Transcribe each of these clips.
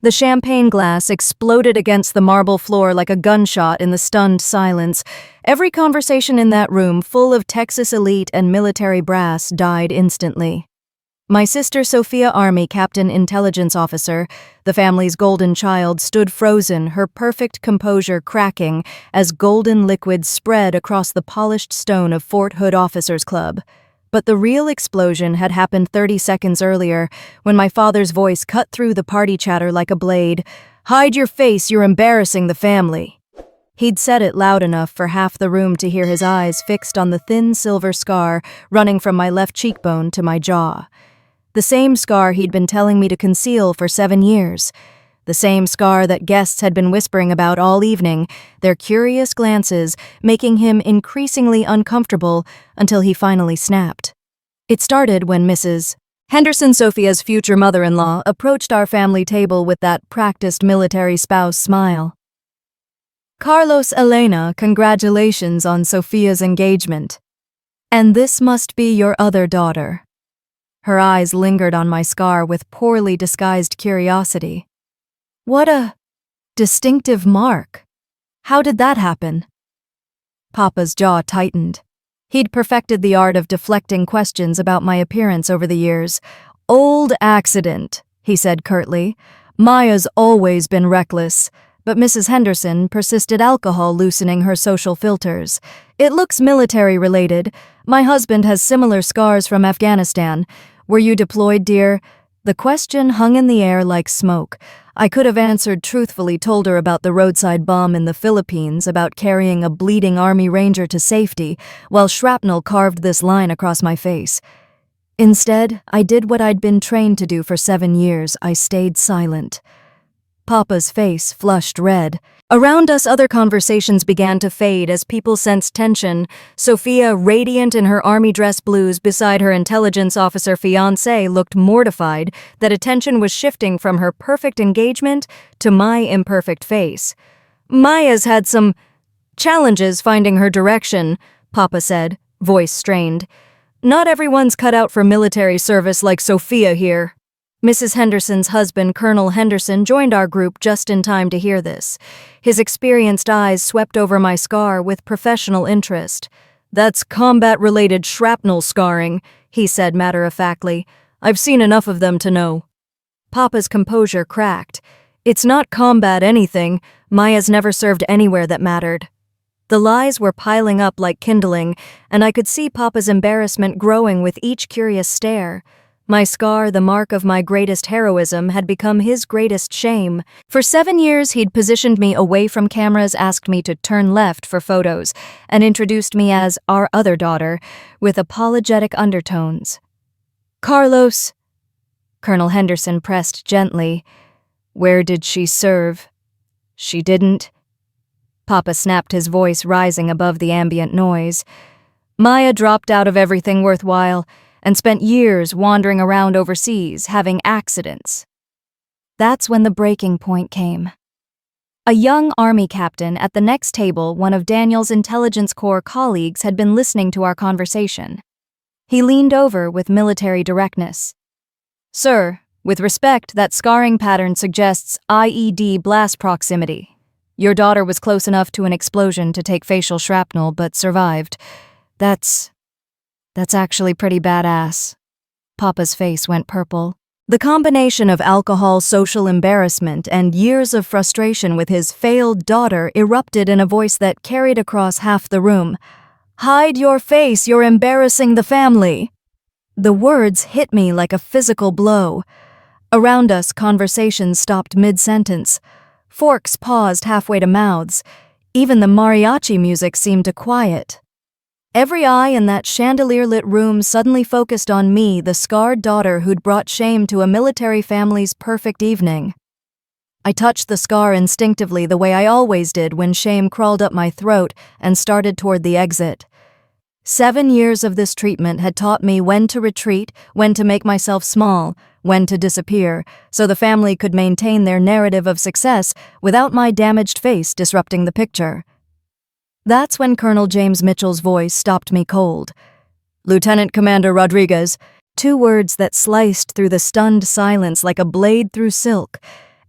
The champagne glass exploded against the marble floor like a gunshot in the stunned silence. Every conversation in that room, full of Texas elite and military brass, died instantly. My sister Sophia, Army Captain Intelligence Officer, the family's golden child, stood frozen, her perfect composure cracking as golden liquid spread across the polished stone of Fort Hood Officers Club. But the real explosion had happened 30 seconds earlier, when my father's voice cut through the party chatter like a blade. "Hide your face, you're embarrassing the family." He'd said it loud enough for half the room to hear his eyes fixed on the thin silver scar running from my left cheekbone to my jaw. The same scar he'd been telling me to conceal for 7 years. The same scar that guests had been whispering about all evening, their curious glances making him increasingly uncomfortable until he finally snapped. It started when Mrs. Henderson, Sophia's future mother-in-law, approached our family table with that practiced military spouse smile. "Carlos, Elena, congratulations on Sophia's engagement. And this must be your other daughter." Her eyes lingered on my scar with poorly disguised curiosity. "What a distinctive mark. How did that happen?" Papa's jaw tightened. He'd perfected the art of deflecting questions about my appearance over the years. "Old accident," he said curtly. "Maya's always been reckless." But Mrs. Henderson persisted, alcohol loosening her social filters. "It looks military-related. My husband has similar scars from Afghanistan. Were you deployed, dear?" The question hung in the air like smoke. I could have answered truthfully, told her about the roadside bomb in the Philippines, about carrying a bleeding Army Ranger to safety, while shrapnel carved this line across my face. Instead, I did what I'd been trained to do for 7 years. I stayed silent. Papa's face flushed red. Around us, other conversations began to fade as people sensed tension. Sophia, radiant in her army dress blues beside her intelligence officer fiancé, looked mortified that attention was shifting from her perfect engagement to my imperfect face. "Maya's had some challenges finding her direction," Papa said, voice strained. "Not everyone's cut out for military service like Sophia here." Mrs. Henderson's husband, Colonel Henderson, joined our group just in time to hear this. His experienced eyes swept over my scar with professional interest. "That's combat-related shrapnel scarring," he said matter-of-factly. "I've seen enough of them to know." Papa's composure cracked. "It's not combat anything. Maya's never served anywhere that mattered." The lies were piling up like kindling, and I could see Papa's embarrassment growing with each curious stare. My scar, the mark of my greatest heroism, had become his greatest shame. For 7 years, he'd positioned me away from cameras, asked me to turn left for photos, and introduced me as our other daughter, with apologetic undertones. "Carlos," Colonel Henderson pressed gently. "Where did she serve?" "She didn't." Papa snapped, his voice rising above the ambient noise. "Maya dropped out of everything worthwhile and spent years wandering around overseas, having accidents." That's when the breaking point came. A young Army captain at the next table, one of Daniel's Intelligence Corps colleagues, had been listening to our conversation. He leaned over with military directness. "Sir, with respect, that scarring pattern suggests IED blast proximity. Your daughter was close enough to an explosion to take facial shrapnel, but survived. That's actually pretty badass." Papa's face went purple. The combination of alcohol, social embarrassment, and years of frustration with his failed daughter erupted in a voice that carried across half the room. "Hide your face, you're embarrassing the family." The words hit me like a physical blow. Around us, conversations stopped mid-sentence. Forks paused halfway to mouths. Even the mariachi music seemed to quiet. Every eye in that chandelier-lit room suddenly focused on me, the scarred daughter who'd brought shame to a military family's perfect evening. I touched the scar instinctively, the way I always did when shame crawled up my throat, and started toward the exit. 7 years of this treatment had taught me when to retreat, when to make myself small, when to disappear, so the family could maintain their narrative of success without my damaged face disrupting the picture. That's when Colonel James Mitchell's voice stopped me cold. "Lieutenant Commander Rodriguez," 2 words that sliced through the stunned silence like a blade through silk.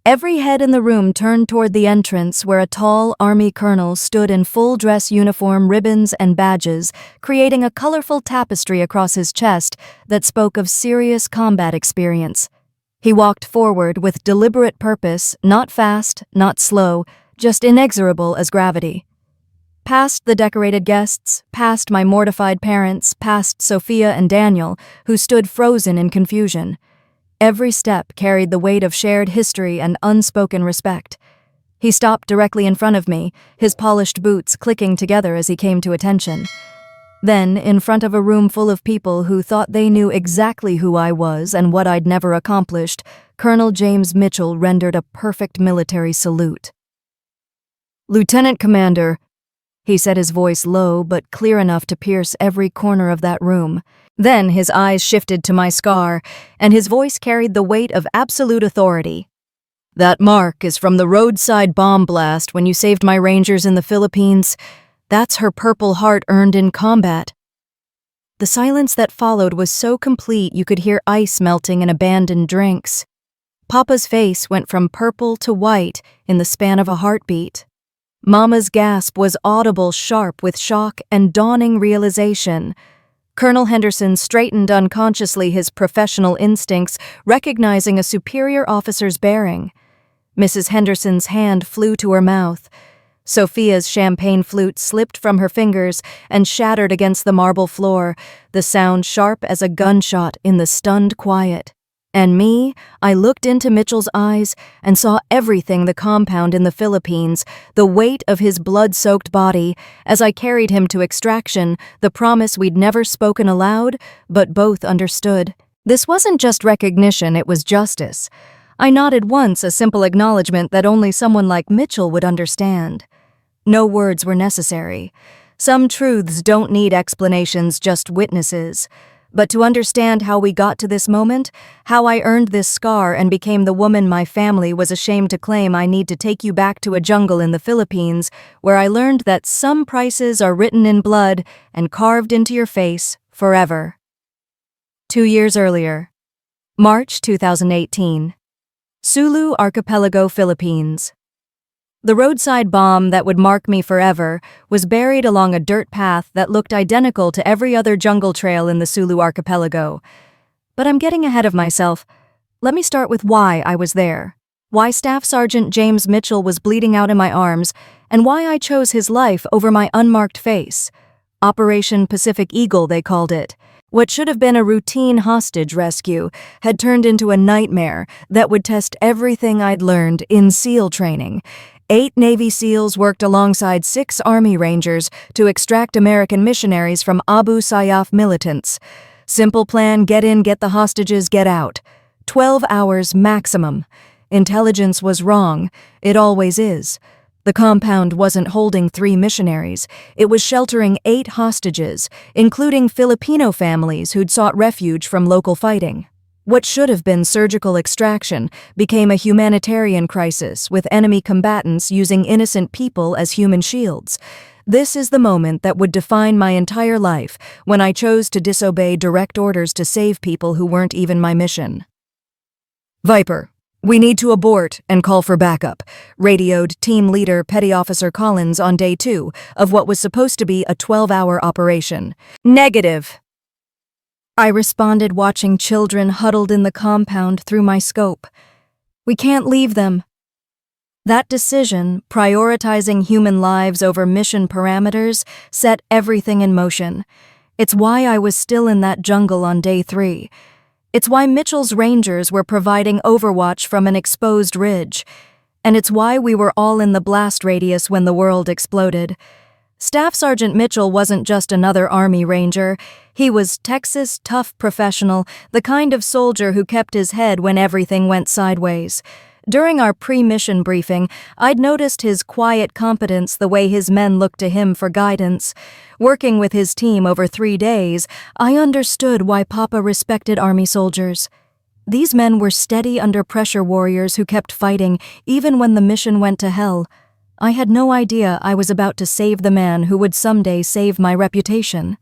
Every head in the room turned toward the entrance where a tall Army colonel stood in full dress uniform, ribbons, and badges, creating a colorful tapestry across his chest that spoke of serious combat experience. He walked forward with deliberate purpose, not fast, not slow, just inexorable as gravity. Past the decorated guests, past my mortified parents, past Sophia and Daniel, who stood frozen in confusion. Every step carried the weight of shared history and unspoken respect. He stopped directly in front of me, his polished boots clicking together as he came to attention. Then, in front of a room full of people who thought they knew exactly who I was and what I'd never accomplished, Colonel James Mitchell rendered a perfect military salute. "Lieutenant Commander," he said, his voice low but clear enough to pierce every corner of that room. Then his eyes shifted to my scar, and his voice carried the weight of absolute authority. "That mark is from the roadside bomb blast when you saved my Rangers in the Philippines. That's her Purple Heart earned in combat." The silence that followed was so complete you could hear ice melting in abandoned drinks. Papa's face went from purple to white in the span of a heartbeat. Mama's gasp was audible, sharp with shock and dawning realization. Colonel Henderson straightened unconsciously, his professional instincts recognizing a superior officer's bearing. Mrs. Henderson's hand flew to her mouth. Sophia's champagne flute slipped from her fingers and shattered against the marble floor, the sound sharp as a gunshot in the stunned quiet. And me, I looked into Mitchell's eyes and saw everything the compound in the Philippines, the weight of his blood-soaked body, as I carried him to extraction, the promise we'd never spoken aloud, but both understood. This wasn't just recognition, it was justice. I nodded once, a simple acknowledgement that only someone like Mitchell would understand. No words were necessary. Some truths don't need explanations, just witnesses. But to understand how we got to this moment, how I earned this scar and became the woman my family was ashamed to claim, I need to take you back to a jungle in the Philippines where I learned that some prices are written in blood and carved into your face forever. 2 years earlier, March 2018, Sulu Archipelago, Philippines. The roadside bomb that would mark me forever was buried along a dirt path that looked identical to every other jungle trail in the Sulu archipelago. But I'm getting ahead of myself. Let me start with why I was there, why Staff Sergeant James Mitchell was bleeding out in my arms, and why I chose his life over my unmarked face. Operation Pacific Eagle, they called it. What should have been a routine hostage rescue had turned into a nightmare that would test everything I'd learned in SEAL training. 8 Navy SEALs worked alongside 6 Army Rangers to extract American missionaries from Abu Sayyaf militants. Simple plan: get in, get the hostages, get out. 12 hours maximum. Intelligence was wrong. It always is. The compound wasn't holding 3 missionaries. It was sheltering 8 hostages, including Filipino families who'd sought refuge from local fighting. What should have been surgical extraction became a humanitarian crisis, with enemy combatants using innocent people as human shields. This is the moment that would define my entire life, when I chose to disobey direct orders to save people who weren't even my mission. "Viper, we need to abort and call for backup," radioed Team Leader Petty Officer Collins on day 2 of what was supposed to be a 12-hour operation. "Negative," I responded, watching children huddled in the compound through my scope. "We can't leave them." That decision, prioritizing human lives over mission parameters, set everything in motion. It's why I was still in that jungle on day 3. It's why Mitchell's Rangers were providing overwatch from an exposed ridge. And it's why we were all in the blast radius when the world exploded. Staff Sergeant Mitchell wasn't just another Army Ranger. He was Texas tough professional, the kind of soldier who kept his head when everything went sideways. During our pre-mission briefing, I'd noticed his quiet competence, the way his men looked to him for guidance. Working with his team over 3 days, I understood why Papa respected Army soldiers. These men were steady under pressure warriors who kept fighting even when the mission went to hell. I had no idea I was about to save the man who would someday save my reputation.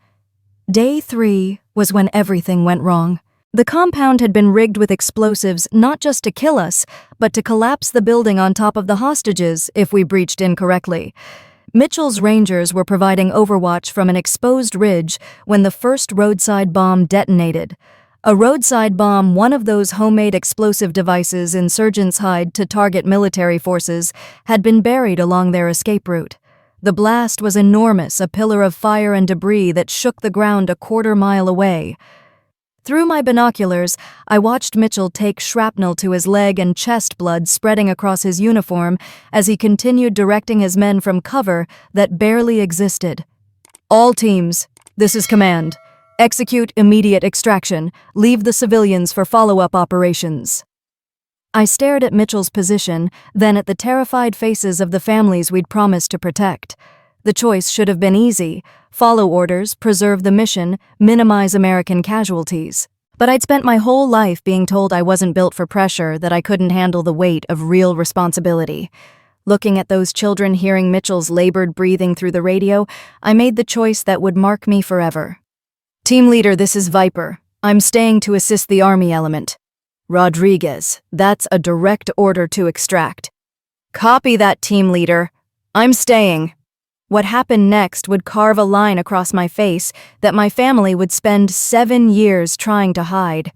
Day 3 was when everything went wrong. The compound had been rigged with explosives not just to kill us, but to collapse the building on top of the hostages if we breached incorrectly. Mitchell's Rangers were providing overwatch from an exposed ridge when the first roadside bomb detonated. A roadside bomb, one of those homemade explosive devices insurgents hide to target military forces, had been buried along their escape route. The blast was enormous, a pillar of fire and debris that shook the ground a quarter-mile away. Through my binoculars, I watched Mitchell take shrapnel to his leg and chest, blood spreading across his uniform as he continued directing his men from cover that barely existed. "All teams, this is command. Execute immediate extraction. Leave the civilians for follow-up operations." I stared at Mitchell's position, then at the terrified faces of the families we'd promised to protect. The choice should have been easy: follow orders, preserve the mission, minimize American casualties. But I'd spent my whole life being told I wasn't built for pressure, that I couldn't handle the weight of real responsibility. Looking at those children, hearing Mitchell's labored breathing through the radio, I made the choice that would mark me forever. "Team leader, this is Viper. I'm staying to assist the Army element." "Rodriguez, that's a direct order to extract." "Copy that, team leader. I'm staying." What happened next would carve a line across my face that my family would spend 7 years trying to hide.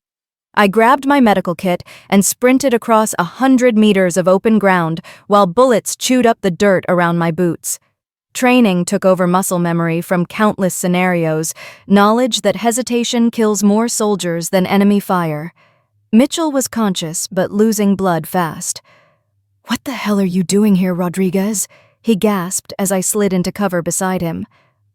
I grabbed my medical kit and sprinted across 100 meters of open ground while bullets chewed up the dirt around my boots. Training took over muscle memory from countless scenarios, knowledge that hesitation kills more soldiers than enemy fire. Mitchell was conscious, but losing blood fast. "What the hell are you doing here, Rodriguez?" he gasped as I slid into cover beside him.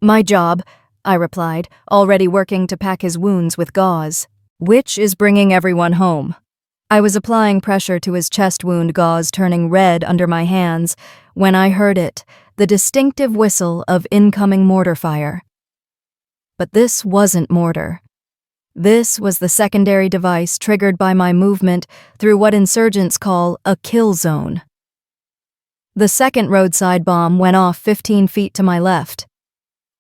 "My job," I replied, already working to pack his wounds with gauze. "Which is bringing everyone home." I was applying pressure to his chest wound, gauze turning red under my hands, when I heard it, the distinctive whistle of incoming mortar fire. But this wasn't mortar. This was the secondary device triggered by my movement through what insurgents call a kill zone. The second roadside bomb went off 15 feet to my left.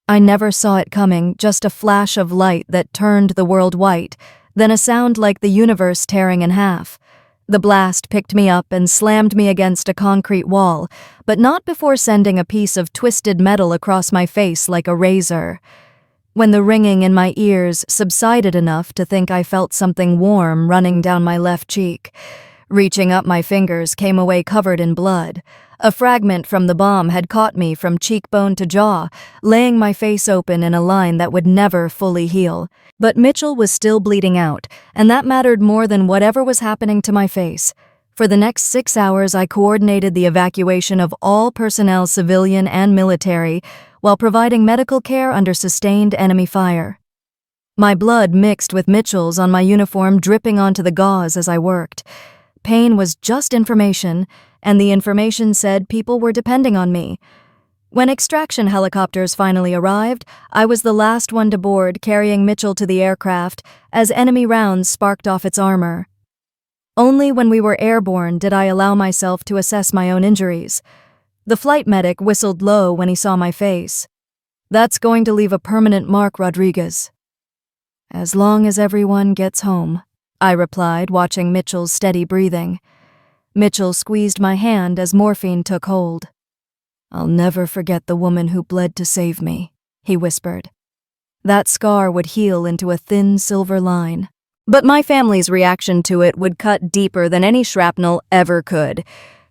I never saw it coming, just a flash of light that turned the world white, then a sound like the universe tearing in half. The blast picked me up and slammed me against a concrete wall, but not before sending a piece of twisted metal across my face like a razor. When the ringing in my ears subsided enough to think I felt something warm running down my left cheek, reaching up my fingers came away covered in blood. A fragment from the bomb had caught me from cheekbone to jaw, laying my face open in a line that would never fully heal. But Mitchell was still bleeding out, and that mattered more than whatever was happening to my face. For the next 6 hours, I coordinated the evacuation of all personnel, civilian and military, while providing medical care under sustained enemy fire. My blood mixed with Mitchell's on my uniform, dripping onto the gauze as I worked. Pain was just information, and the information said people were depending on me. When extraction helicopters finally arrived, I was the last one to board, carrying Mitchell to the aircraft as enemy rounds sparked off its armor. Only when we were airborne did I allow myself to assess my own injuries. The flight medic whistled low when he saw my face. "That's going to leave a permanent mark, Rodriguez." "As long as everyone gets home," I replied, watching Mitchell's steady breathing. Mitchell squeezed my hand as morphine took hold. "I'll never forget the woman who bled to save me," he whispered. That scar would heal into a thin silver line. But my family's reaction to it would cut deeper than any shrapnel ever could.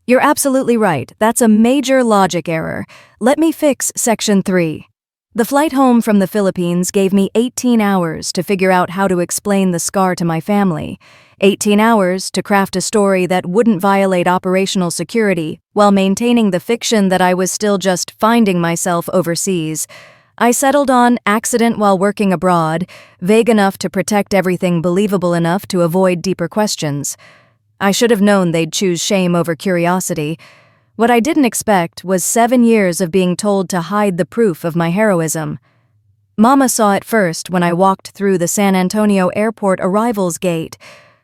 "You're absolutely right. That's a major logic error. Let me fix Section 3. The flight home from the Philippines gave me 18 hours to figure out how to explain the scar to my family. 18 hours to craft a story that wouldn't violate operational security while maintaining the fiction that I was still just finding myself overseas. I settled on accident while working abroad, vague enough to protect everything, believable enough to avoid deeper questions. I should have known they'd choose shame over curiosity. What I didn't expect was 7 years of being told to hide the proof of my heroism. Mama saw it first when I walked through the San Antonio airport arrivals gate.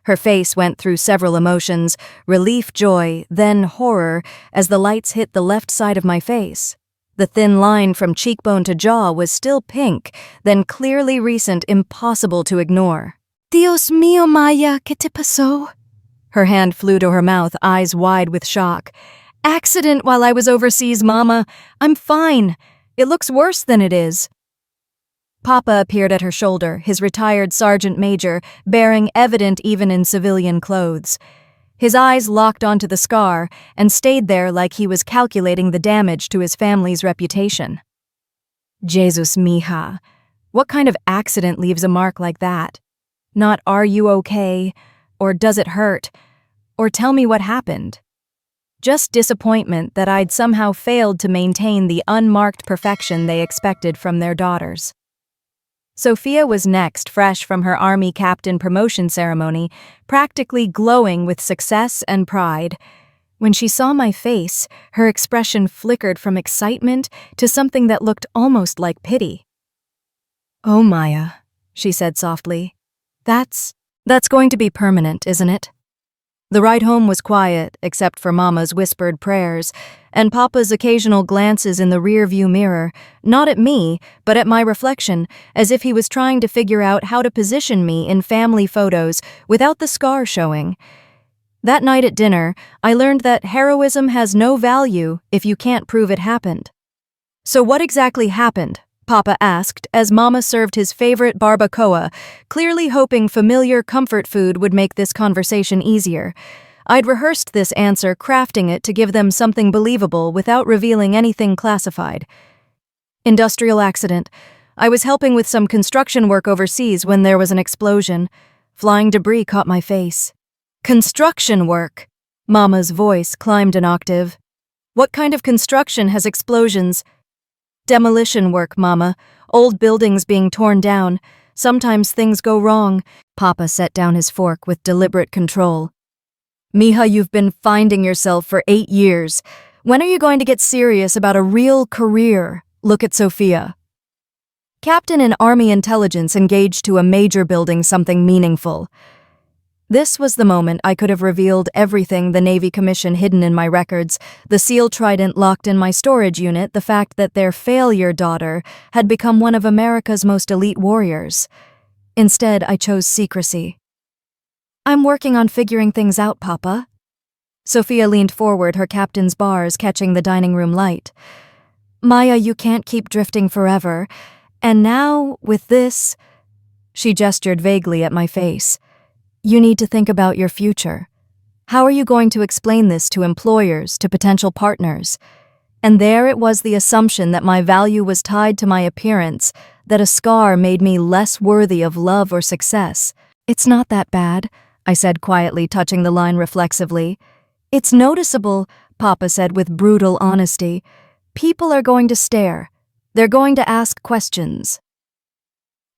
Her face went through several emotions: relief, joy, then horror as the lights hit the left side of my face. The thin line from cheekbone to jaw was still pink, then clearly recent, impossible to ignore. Dios mío, Maya, ¿qué te pasó? Her hand flew to her mouth, eyes wide with shock. Accident while I was overseas, Mama. I'm fine. It looks worse than it is. Papa appeared at her shoulder, his retired sergeant major, bearing evident even in civilian clothes. His eyes locked onto the scar and stayed there like he was calculating the damage to his family's reputation. Jesus, mija. What kind of accident leaves a mark like that? Not "Are you okay?" or "Does it hurt?" or "Tell me what happened." Just disappointment that I'd somehow failed to maintain the unmarked perfection they expected from their daughters. Sophia was next, fresh from her Army captain promotion ceremony, practically glowing with success and pride. When she saw my face, her expression flickered from excitement to something that looked almost like pity. "Oh, Maya," she said softly. That's going to be permanent, isn't it?" The ride home was quiet, except for Mama's whispered prayers, and Papa's occasional glances in the rear-view mirror, not at me, but at my reflection, as if he was trying to figure out how to position me in family photos without the scar showing. That night at dinner, I learned that heroism has no value if you can't prove it happened. "So what exactly happened?" Papa asked as Mama served his favorite barbacoa, clearly hoping familiar comfort food would make this conversation easier. I'd rehearsed this answer, crafting it to give them something believable without revealing anything classified. "Industrial accident. I was helping with some construction work overseas when there was an explosion. Flying debris caught my face." "Construction work?" Mama's voice climbed an octave. "What kind of construction has explosions?" "Demolition work, Mama. Old buildings being torn down. Sometimes things go wrong." Papa set down his fork with deliberate control. "Mija, you've been finding yourself for 8 years. When are you going to get serious about a real career? Look at Sophia." Captain in Army intelligence engaged to a major building something meaningful. This was the moment I could have revealed everything the Navy Commission hidden in my records, the SEAL trident locked in my storage unit, the fact that their failure daughter had become one of America's most elite warriors. Instead, I chose secrecy. "I'm working on figuring things out, Papa." Sophia leaned forward, her captain's bars catching the dining room light. "Maya, you can't keep drifting forever. And now, with this..." She gestured vaguely at my face. "You need to think about your future. How are you going to explain this to employers, to potential partners?" And there it was, the assumption that my value was tied to my appearance, that a scar made me less worthy of love or success. "It's not that bad," I said quietly, touching the line reflexively. "It's noticeable," Papa said with brutal honesty. "People are going to stare. They're going to ask questions."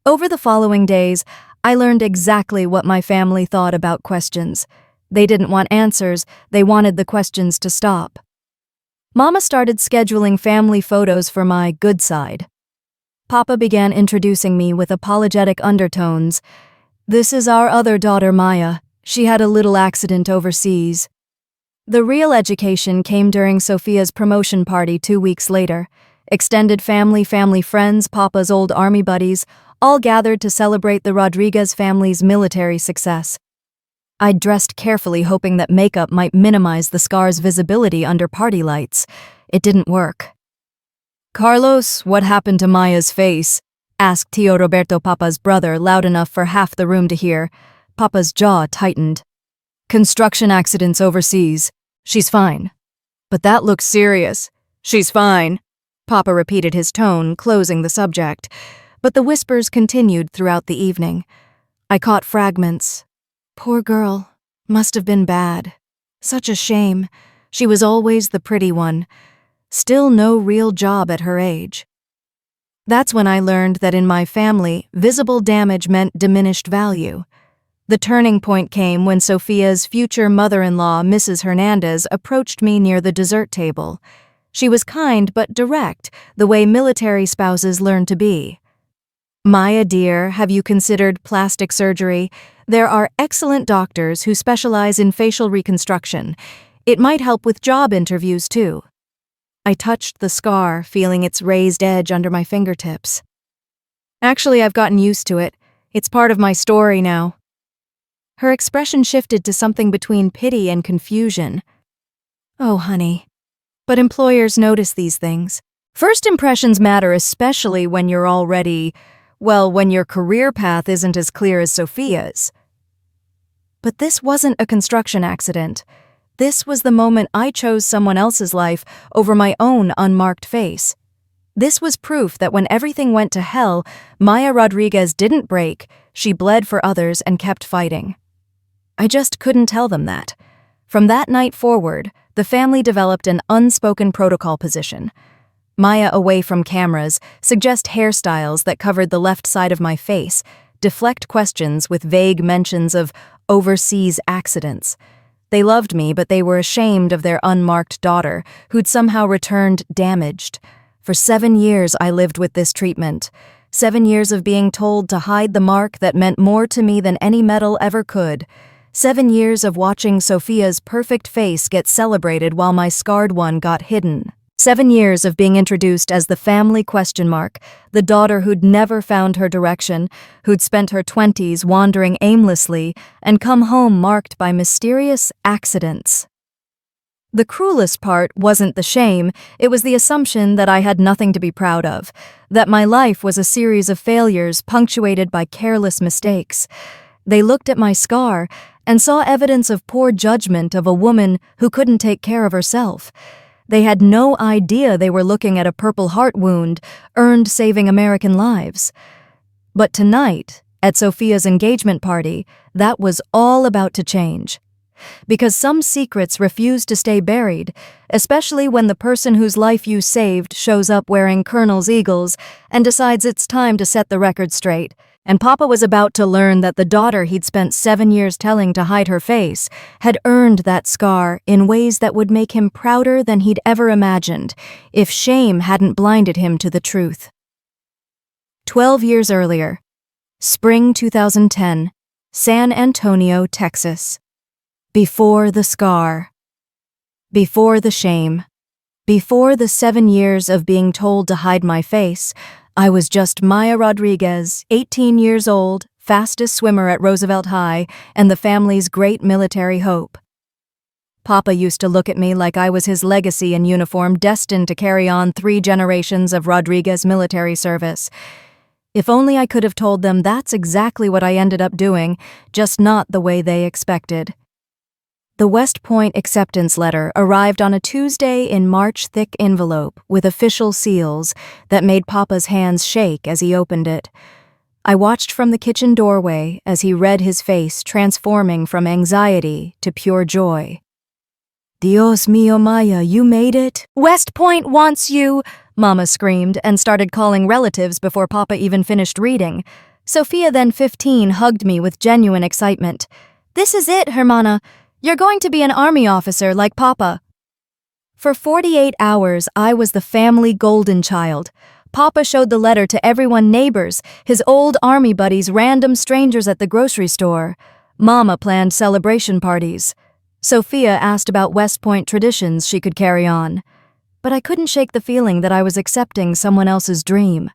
Over the following days, I learned exactly what my family thought about questions. They didn't want answers, they wanted the questions to stop. Mama started scheduling family photos for my good side. Papa began introducing me with apologetic undertones. "This is our other daughter, Maya. She had a little accident overseas." The real education came during Sophia's promotion party 2 weeks later. Extended family friends, Papa's old Army buddies, all gathered to celebrate the Rodriguez family's military success. I'd dressed carefully, hoping that makeup might minimize the scar's visibility under party lights. It didn't work. "Carlos, what happened to Maya's face?" asked Tio Roberto, Papa's brother, loud enough for half the room to hear. Papa's jaw tightened. "Construction accidents overseas. She's fine." "But that looks serious." "She's fine." Papa repeated his tone, closing the subject. But the whispers continued throughout the evening. I caught fragments. "Poor girl. Must have been bad. Such a shame. She was always the pretty one. Still no real job at her age." That's when I learned that in my family, visible damage meant diminished value. The turning point came when Sophia's future mother-in-law, Mrs. Hernandez, approached me near the dessert table. She was kind but direct, the way military spouses learn to be. "Maya, dear, have you considered plastic surgery? There are excellent doctors who specialize in facial reconstruction. It might help with job interviews, too." I touched the scar, feeling its raised edge under my fingertips. "Actually, I've gotten used to it. It's part of my story now." Her expression shifted to something between pity and confusion. Oh, honey. But employers notice these things. First impressions matter, especially when you're when your career path isn't as clear as Sophia's. But this wasn't a construction accident. This was the moment I chose someone else's life over my own unmarked face. This was proof that when everything went to hell, Maya Rodriguez didn't break, she bled for others and kept fighting. I just couldn't tell them that. From that night forward, the family developed an unspoken protocol position. Maya, away from cameras, suggest hairstyles that covered the left side of my face, deflect questions with vague mentions of overseas accidents. They loved me, but they were ashamed of their unmarked daughter, who'd somehow returned damaged. For 7 years I lived with this treatment. 7 years of being told to hide the mark that meant more to me than any medal ever could. 7 years of watching Sophia's perfect face get celebrated while my scarred one got hidden. 7 years of being introduced as the family question mark, the daughter who'd never found her direction, who'd spent her 20s wandering aimlessly and come home marked by mysterious accidents. The cruelest part wasn't the shame, it was the assumption that I had nothing to be proud of, that my life was a series of failures punctuated by careless mistakes. They looked at my scar and saw evidence of poor judgment of a woman who couldn't take care of herself. They had no idea they were looking at a Purple Heart wound earned saving American lives. But tonight, at Sophia's engagement party, that was all about to change. Because some secrets refuse to stay buried, especially when the person whose life you saved shows up wearing Colonel's Eagles and decides it's time to set the record straight. And Papa was about to learn that the daughter he'd spent 7 years telling to hide her face had earned that scar in ways that would make him prouder than he'd ever imagined, if shame hadn't blinded him to the truth. 12 years earlier, spring 2010, San Antonio, Texas. Before the scar. Before the shame. Before the 7 years of being told to hide my face, I was just Maya Rodriguez, 18 years old, fastest swimmer at Roosevelt High, and the family's great military hope. Papa used to look at me like I was his legacy in uniform destined to carry on 3 generations of Rodriguez military service. If only I could have told them that's exactly what I ended up doing, just not the way they expected. The West Point acceptance letter arrived on a Tuesday in March thick envelope with official seals that made Papa's hands shake as he opened it. I watched from the kitchen doorway as he read his face transforming from anxiety to pure joy. Dios mío, Maya, you made it? West Point wants you, Mama screamed and started calling relatives before Papa even finished reading. Sophia, then 15, hugged me with genuine excitement. This is it, Hermana. You're going to be an army officer like Papa. For 48 hours, I was the family golden child. Papa showed the letter to everyone, neighbors, his old army buddies, random strangers at the grocery store. Mama planned celebration parties. Sophia asked about West Point traditions she could carry on. But I couldn't shake the feeling that I was accepting someone else's dream.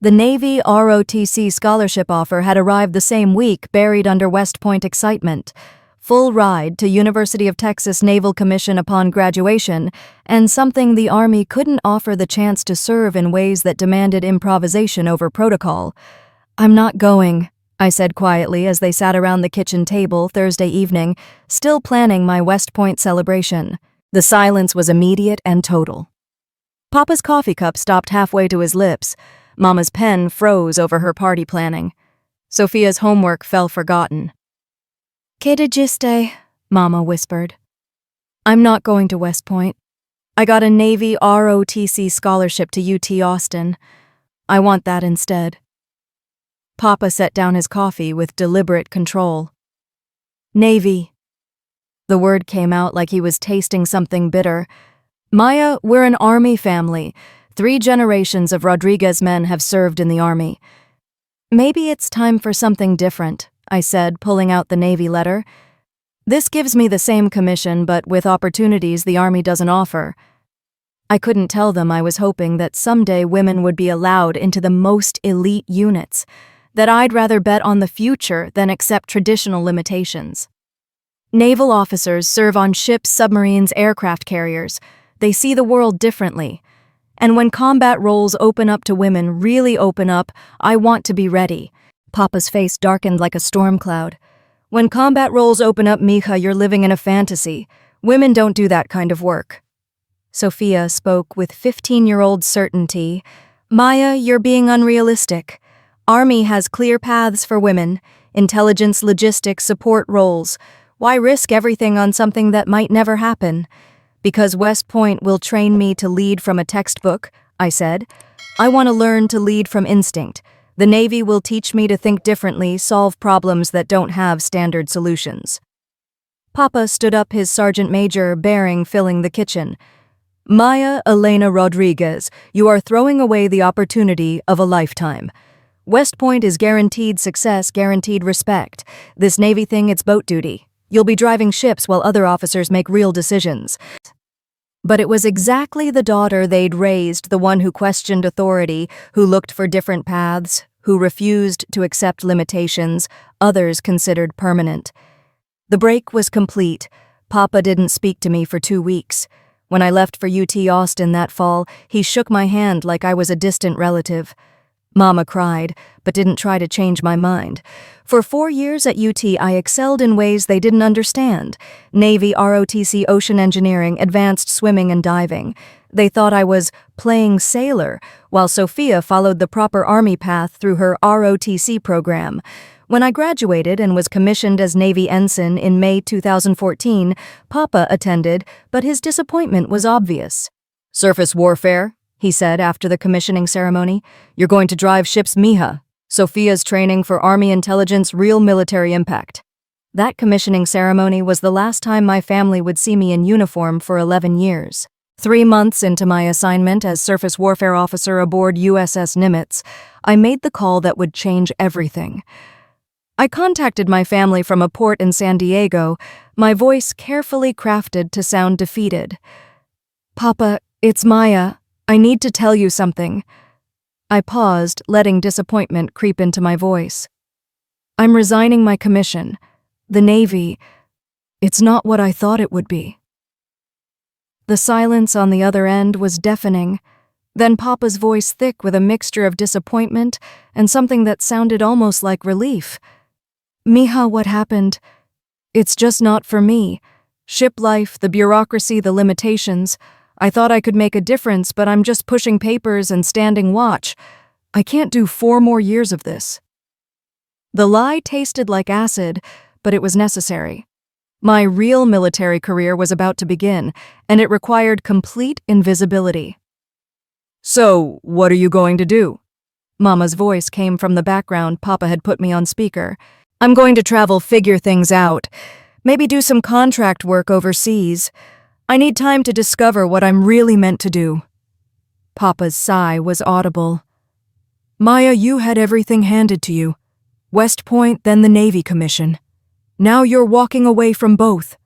The Navy ROTC scholarship offer had arrived the same week, buried under West Point excitement. Full ride to University of Texas Naval Commission upon graduation, and something the Army couldn't offer the chance to serve in ways that demanded improvisation over protocol. I'm not going, I said quietly as they sat around the kitchen table Thursday evening, still planning my West Point celebration. The silence was immediate and total. Papa's coffee cup stopped halfway to his lips. Mama's pen froze over her party planning. Sophia's homework fell forgotten. ¿Qué dijiste? Mama whispered. I'm not going to West Point. I got a Navy ROTC scholarship to UT Austin. I want that instead. Papa set down his coffee with deliberate control. Navy. The word came out like he was tasting something bitter. Maya, we're an Army family. 3 generations of Rodriguez men have served in the Army. Maybe it's time for something different, I said, pulling out the Navy letter. This gives me the same commission, but with opportunities the Army doesn't offer. I couldn't tell them I was hoping that someday women would be allowed into the most elite units. that I'd rather bet on the future than accept traditional limitations. Naval officers serve on ships, submarines, aircraft carriers. They see the world differently. And when combat roles open up to women, really open up, I want to be ready. Papa's face darkened like a storm cloud. When combat roles open up, mija, you're living in a fantasy. Women don't do that kind of work. Sophia spoke with 15-year-old certainty. Maya, you're being unrealistic. Army has clear paths for women, intelligence, logistics, support roles. Why risk everything on something that might never happen? Because West Point will train me to lead from a textbook, I said. I want to learn to lead from instinct. The Navy will teach me to think differently, solve problems that don't have standard solutions. Papa stood up, his sergeant major bearing filling the kitchen. Maya Elena Rodriguez, you are throwing away the opportunity of a lifetime. West Point is guaranteed success, guaranteed respect. This Navy thing, it's boat duty. You'll be driving ships while other officers make real decisions. But it was exactly the daughter they'd raised, the one who questioned authority, who looked for different paths, who refused to accept limitations others considered permanent. The break was complete. Papa didn't speak to me for 2 weeks. When I left for UT Austin that fall, he shook my hand like I was a distant relative. Mama cried, but didn't try to change my mind. For 4 years at UT, I excelled in ways they didn't understand. Navy, ROTC, ocean engineering, advanced swimming and diving. They thought I was playing sailor, while Sophia followed the proper Army path through her ROTC program. When I graduated and was commissioned as Navy ensign in May 2014, Papa attended, but his disappointment was obvious. Surface warfare, he said after the commissioning ceremony. You're going to drive ships, mija. Sophia's training for Army intelligence, real military impact. That commissioning ceremony was the last time my family would see me in uniform for 11 years. 3 months into my assignment as surface warfare officer aboard USS Nimitz, I made the call that would change everything. I contacted my family from a port in San Diego, my voice carefully crafted to sound defeated. Papa, it's Maya. I need to tell you something. I paused, letting disappointment creep into my voice. I'm resigning my commission. The Navy, it's not what I thought it would be. The silence on the other end was deafening. Then Papa's voice thick with a mixture of disappointment and something that sounded almost like relief. Mija, what happened? It's just not for me. Ship life, the bureaucracy, the limitations. I thought I could make a difference, but I'm just pushing papers and standing watch. I can't do 4 more years of this. The lie tasted like acid, but it was necessary. My real military career was about to begin, and it required complete invisibility. So, what are you going to do? Mama's voice came from the background. Papa had put me on speaker. I'm going to travel, figure things out. Maybe do some contract work overseas. I need time to discover what I'm really meant to do. Papa's sigh was audible. Maya, you had everything handed to you. West Point, then the Navy commission. Now you're walking away from both.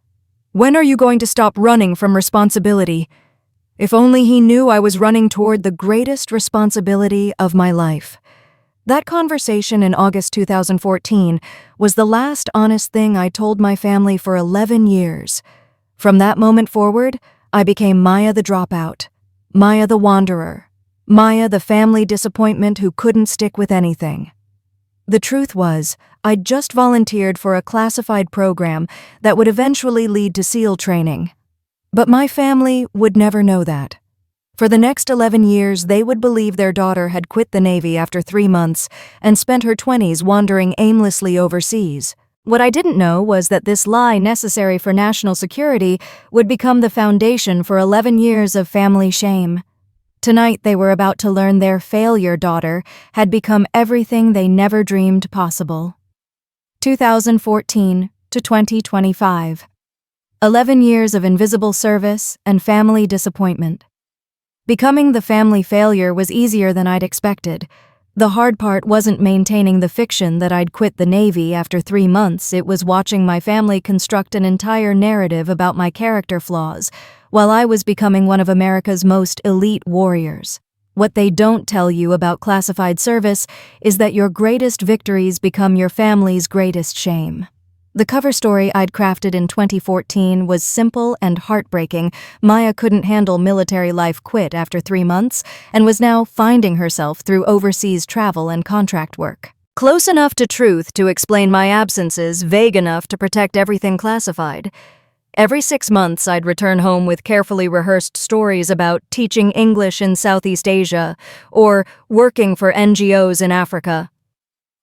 When are you going to stop running from responsibility? If only he knew I was running toward the greatest responsibility of my life. That conversation in August 2014 was the last honest thing I told my family for 11 years. From that moment forward, I became Maya the dropout, Maya the wanderer, Maya the family disappointment who couldn't stick with anything. The truth was, I'd just volunteered for a classified program that would eventually lead to SEAL training. But my family would never know that. For the next 11 years, they would believe their daughter had quit the Navy after 3 months and spent her 20s wandering aimlessly overseas. What I didn't know was that this lie necessary for national security would become the foundation for 11 years of family shame. Tonight, they were about to learn their failure daughter had become everything they never dreamed possible. 2014 to 2025. 11 years of invisible service and family disappointment. Becoming the family failure was easier than I'd expected. The hard part wasn't maintaining the fiction that I'd quit the Navy after 3 months. It was watching my family construct an entire narrative about my character flaws, while I was becoming one of America's most elite warriors. What they don't tell you about classified service is that your greatest victories become your family's greatest shame. The cover story I'd crafted in 2014 was simple and heartbreaking. Maya couldn't handle military life, quit after 3 months, and was now finding herself through overseas travel and contract work. Close enough to truth to explain my absences, vague enough to protect everything classified. Every 6 months, I'd return home with carefully rehearsed stories about teaching English in Southeast Asia or working for NGOs in Africa.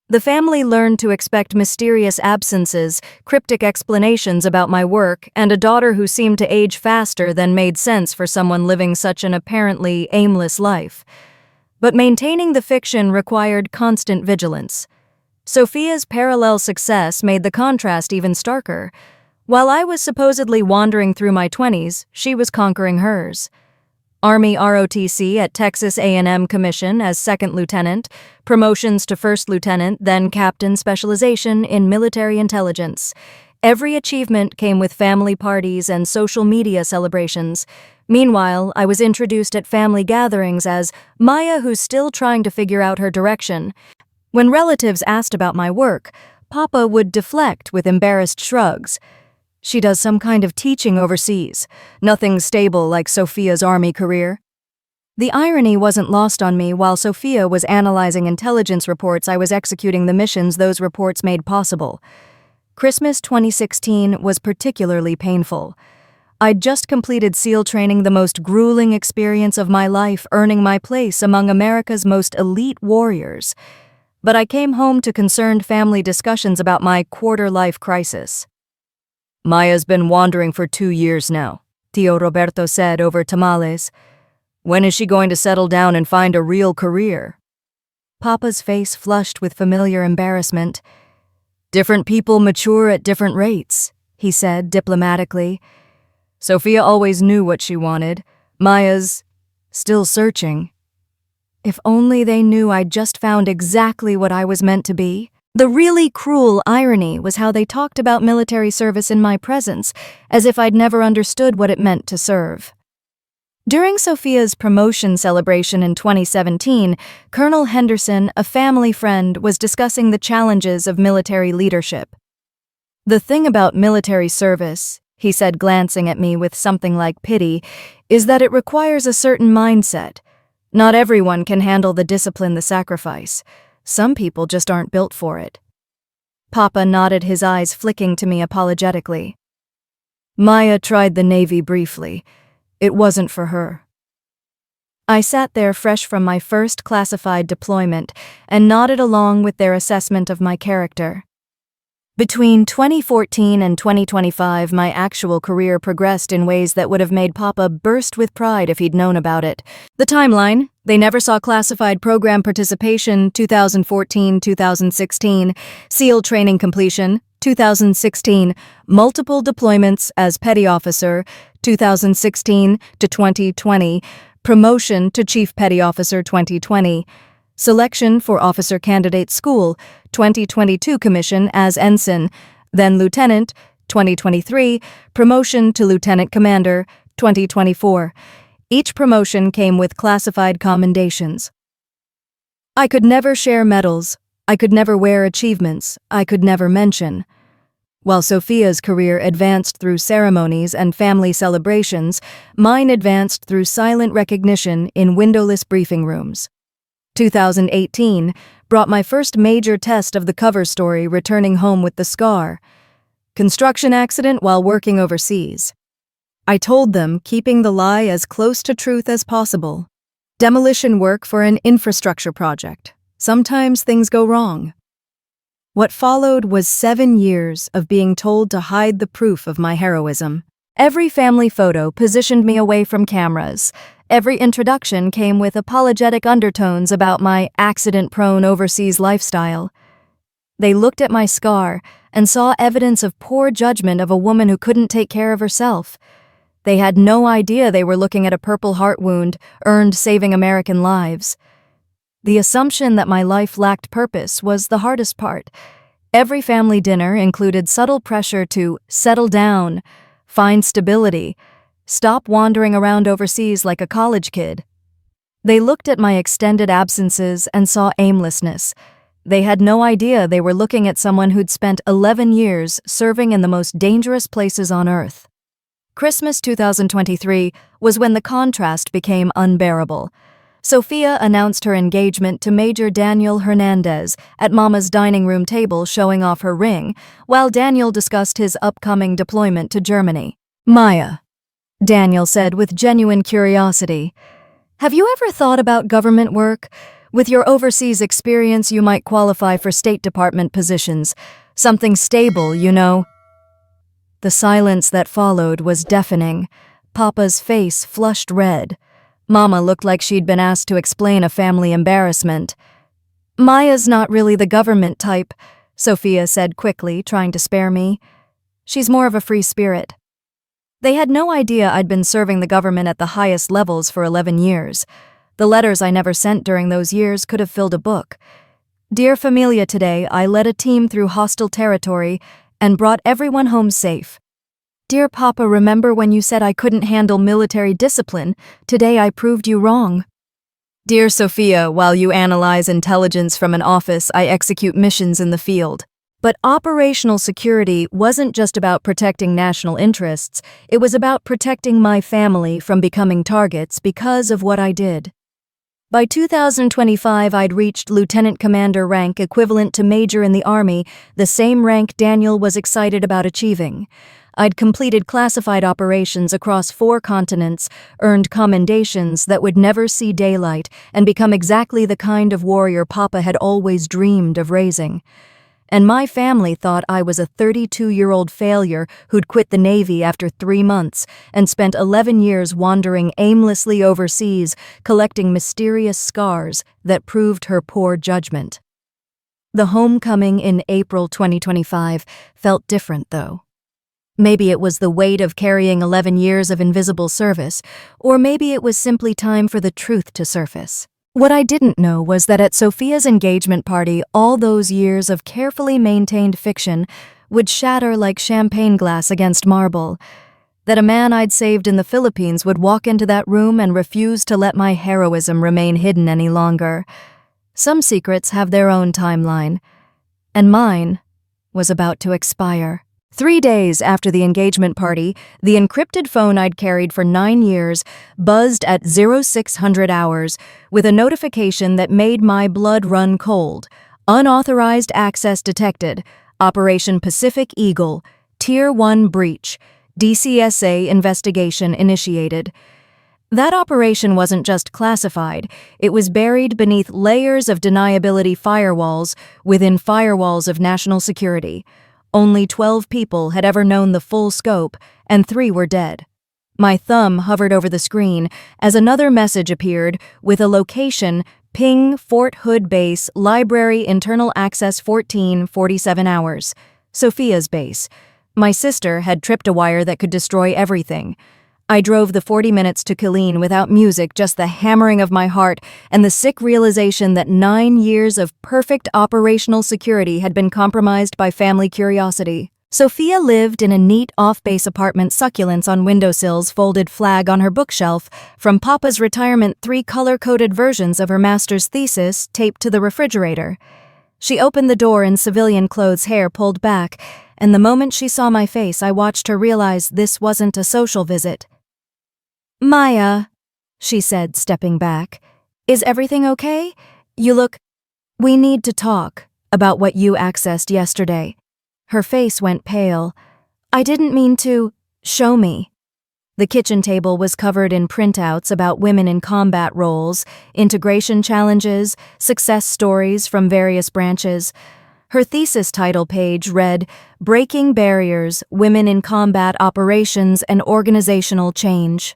The family learned to expect mysterious absences, cryptic explanations about my work, and a daughter who seemed to age faster than made sense for someone living such an apparently aimless life. But maintaining the fiction required constant vigilance. Sophia's parallel success made the contrast even starker. While I was supposedly wandering through my 20s, she was conquering hers. Army ROTC at Texas A&M Commission as second lieutenant, promotions to first lieutenant, then captain specialization in military intelligence. Every achievement came with family parties and social media celebrations. Meanwhile, I was introduced at family gatherings as Maya, who's still trying to figure out her direction. When relatives asked about my work, Papa would deflect with embarrassed shrugs. She does some kind of teaching overseas. Nothing stable like Sophia's Army career. The irony wasn't lost on me. While Sophia was analyzing intelligence reports, I was executing the missions those reports made possible. Christmas 2016 was particularly painful. I'd just completed SEAL training, the most grueling experience of my life, earning my place among America's most elite warriors. But I came home to concerned family discussions about my quarter-life crisis. Maya's been wandering for 2 years now, Tio Roberto said over tamales. When is she going to settle down and find a real career? Papa's face flushed with familiar embarrassment. Different people mature at different rates, he said diplomatically. Sophia always knew what she wanted. Maya's still searching. If only they knew I'd just found exactly what I was meant to be. The really cruel irony was how they talked about military service in my presence, as if I'd never understood what it meant to serve. During Sophia's promotion celebration in 2017, Colonel Henderson, a family friend, was discussing the challenges of military leadership. The thing about military service, he said, glancing at me with something like pity, is that it requires a certain mindset. Not everyone can handle the discipline, the sacrifice. Some people just aren't built for it. Papa nodded, his eyes flicking to me apologetically. Maya tried the Navy briefly. It wasn't for her. I sat there fresh from my first classified deployment and nodded along with their assessment of my character. Between 2014 and 2025, my actual career progressed in ways that would have made Papa burst with pride if he'd known about it. The timeline: they never saw classified program participation, 2014-2016, SEAL training completion, 2016, multiple deployments as petty officer, 2016 to 2020, promotion to chief petty officer, 2020, selection for officer candidate school, 2022, commission as ensign, then lieutenant, 2023, promotion to lieutenant commander, 2024. Each promotion came with classified commendations. I could never share medals. I could never wear achievements. I could never mention. While Sophia's career advanced through ceremonies and family celebrations, mine advanced through silent recognition in windowless briefing rooms. 2018 brought my first major test of the cover story, returning home with the scar. Construction accident while working overseas. I told them, keeping the lie as close to truth as possible. Demolition work for an infrastructure project. Sometimes things go wrong. What followed was 7 years of being told to hide the proof of my heroism. Every family photo positioned me away from cameras. Every introduction came with apologetic undertones about my accident-prone overseas lifestyle. They looked at my scar and saw evidence of poor judgment of a woman who couldn't take care of herself. They had no idea they were looking at a Purple Heart wound earned saving American lives. The assumption that my life lacked purpose was the hardest part. Every family dinner included subtle pressure to settle down, find stability, stop wandering around overseas like a college kid. They looked at my extended absences and saw aimlessness. They had no idea they were looking at someone who'd spent 11 years serving in the most dangerous places on Earth. Christmas 2023 was when the contrast became unbearable. Sophia announced her engagement to Major Daniel Hernandez at Mama's dining room table, showing off her ring, while Daniel discussed his upcoming deployment to Germany. "Maya," Daniel said with genuine curiosity, "have you ever thought about government work? With your overseas experience, you might qualify for State Department positions. Something stable, you know." The silence that followed was deafening. Papa's face flushed red. Mama looked like she'd been asked to explain a family embarrassment. "Maya's not really the government type," Sophia said quickly, trying to spare me. "She's more of a free spirit." They had no idea I'd been serving the government at the highest levels for 11 years. The letters I never sent during those years could have filled a book. "Dear Familia, today I led a team through hostile territory and brought everyone home safe. Dear Papa, remember when you said I couldn't handle military discipline? Today I proved you wrong. Dear Sophia, while you analyze intelligence from an office, I execute missions in the field." But operational security wasn't just about protecting national interests, it was about protecting my family from becoming targets because of what I did. By 2025, I'd reached lieutenant commander rank, equivalent to major in the Army, the same rank Daniel was excited about achieving. I'd completed classified operations across 4 continents, earned commendations that would never see daylight, and become exactly the kind of warrior Papa had always dreamed of raising. And my family thought I was a 32-year-old failure who'd quit the Navy after 3 months and spent 11 years wandering aimlessly overseas, collecting mysterious scars that proved her poor judgment. The homecoming in April 2025 felt different, though. Maybe it was the weight of carrying 11 years of invisible service, or maybe it was simply time for the truth to surface. What I didn't know was that at Sophia's engagement party, all those years of carefully maintained fiction would shatter like champagne glass against marble. That a man I'd saved in the Philippines would walk into that room and refuse to let my heroism remain hidden any longer. Some secrets have their own timeline, and mine was about to expire. 3 days after the engagement party, the encrypted phone I'd carried for 9 years buzzed at 0600 hours with a notification that made my blood run cold. "Unauthorized access detected. Operation Pacific Eagle. Tier 1 breach. DCSA investigation initiated." That operation wasn't just classified, it was buried beneath layers of deniability firewalls within firewalls of national security. Only 12 people had ever known the full scope, and 3 were dead. My thumb hovered over the screen as another message appeared with a location: ping Fort Hood Base, Library Internal Access 1447 hours. Sophia's base. My sister had tripped a wire that could destroy everything. I drove the 40 minutes to Killeen without music, just the hammering of my heart and the sick realization that 9 years of perfect operational security had been compromised by family curiosity. Sophia lived in a neat off-base apartment, succulents on windowsills, folded flag on her bookshelf, from Papa's retirement, 3 color-coded versions of her master's thesis taped to the refrigerator. She opened the door in civilian clothes, hair pulled back, and the moment she saw my face, I watched her realize this wasn't a social visit. "Maya," she said, stepping back, "is everything okay? You look... We need to talk about what you accessed yesterday." Her face went pale. "I didn't mean to... Show me." The kitchen table was covered in printouts about women in combat roles, integration challenges, success stories from various branches. Her thesis title page read, "Breaking Barriers, Women in Combat Operations and Organizational Change."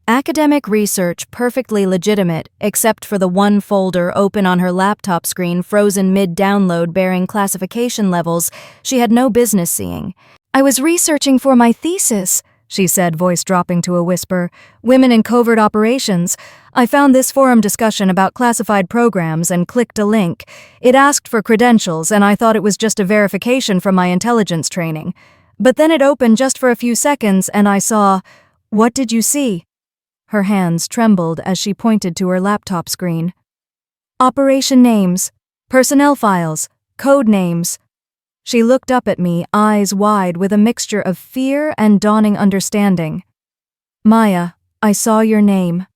Academic research, perfectly legitimate, except for the one folder open on her laptop screen frozen mid-download bearing classification levels she had no business seeing. "I was researching for my thesis," she said, voice dropping to a whisper. "Women in Covert Operations. I found this forum discussion about classified programs and clicked a link. It asked for credentials, and I thought it was just a verification from my intelligence training. But then it opened just for a few seconds, and I saw..." "What did you see?" Her hands trembled as she pointed to her laptop screen. Operation names, personnel files, code names. She looked up at me, eyes wide with a mixture of fear and dawning understanding. Maya, I saw your name.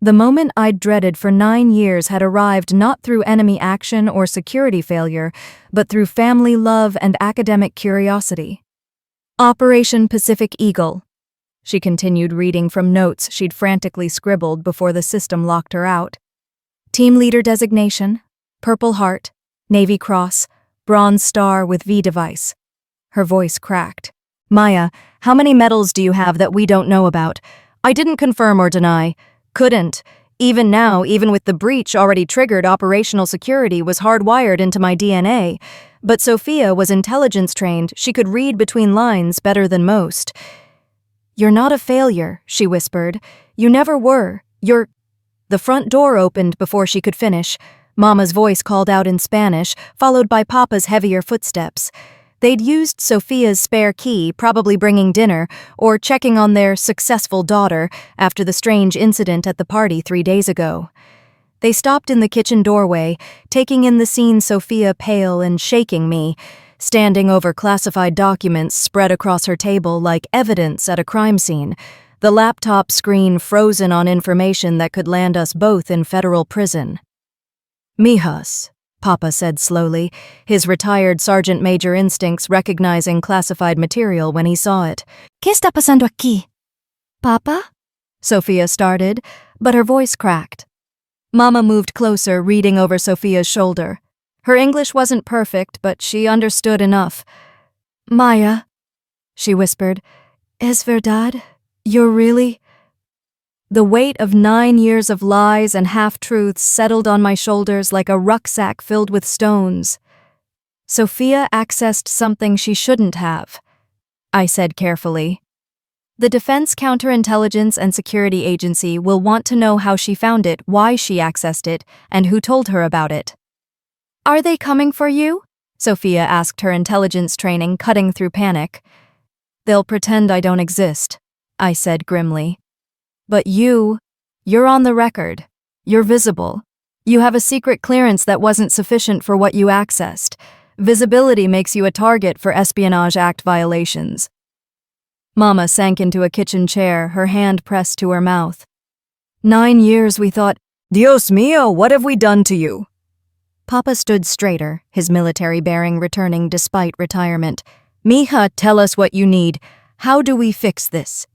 The moment I'd dreaded for 9 years had arrived not through enemy action or security failure, but through family love and academic curiosity. Operation Pacific Eagle. She continued reading from notes she'd frantically scribbled before the system locked her out. Team leader designation, Purple Heart, Navy Cross, Bronze Star with V device. Her voice cracked. Maya, how many medals do you have that we don't know about? I didn't confirm or deny. Couldn't. Even now, even with the breach already triggered, operational security was hardwired into my DNA. But Sophia was intelligence trained. She could read between lines better than most. You're not a failure, she whispered. You never were. You're... The front door opened before she could finish. Mama's voice called out in Spanish, followed by Papa's heavier footsteps. They'd used Sophia's spare key, probably bringing dinner, or checking on their successful daughter after the strange incident at the party 3 days ago. They stopped in the kitchen doorway, taking in the scene, Sophia pale and shaking me, standing over classified documents spread across her table like evidence at a crime scene, the laptop screen frozen on information that could land us both in federal prison. Mijas, Papa said slowly, his retired sergeant major instincts recognizing classified material when he saw it. ¿Qué está pasando aquí? Papa? Sophia started, but her voice cracked. Mama moved closer, reading over Sophia's shoulder. Her English wasn't perfect, but she understood enough. Maya, she whispered, es verdad? You're really... The weight of 9 years of lies and half-truths settled on my shoulders like a rucksack filled with stones. Sophia accessed something she shouldn't have, I said carefully. The Defense Counterintelligence and Security Agency will want to know how she found it, why she accessed it, and who told her about it. Are they coming for you? Sophia asked, her intelligence training cutting through panic. They'll pretend I don't exist, I said grimly. But you're on the record. You're visible. You have a secret clearance that wasn't sufficient for what you accessed. Visibility makes you a target for Espionage Act violations. Mama sank into a kitchen chair, her hand pressed to her mouth. 9 years we thought, Dios mío, what have we done to you? Papa stood straighter, his military bearing returning despite retirement. Mija, tell us what you need. How do we fix this?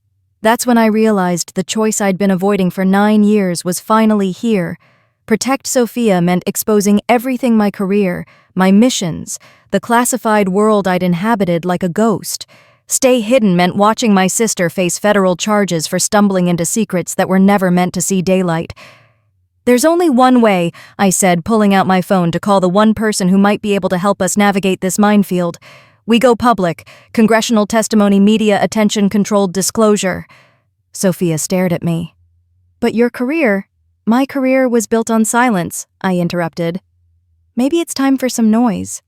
That's when I realized the choice I'd been avoiding for 9 years was finally here. Protect Sophia meant exposing everything, my career, my missions, the classified world I'd inhabited like a ghost. Stay hidden meant watching my sister face federal charges for stumbling into secrets that were never meant to see daylight. There's only one way, I said, pulling out my phone to call the one person who might be able to help us navigate this minefield. We go public. Congressional testimony, media attention, controlled disclosure. Sophia stared at me. But your career, my career was built on silence, I interrupted. Maybe it's time for some noise.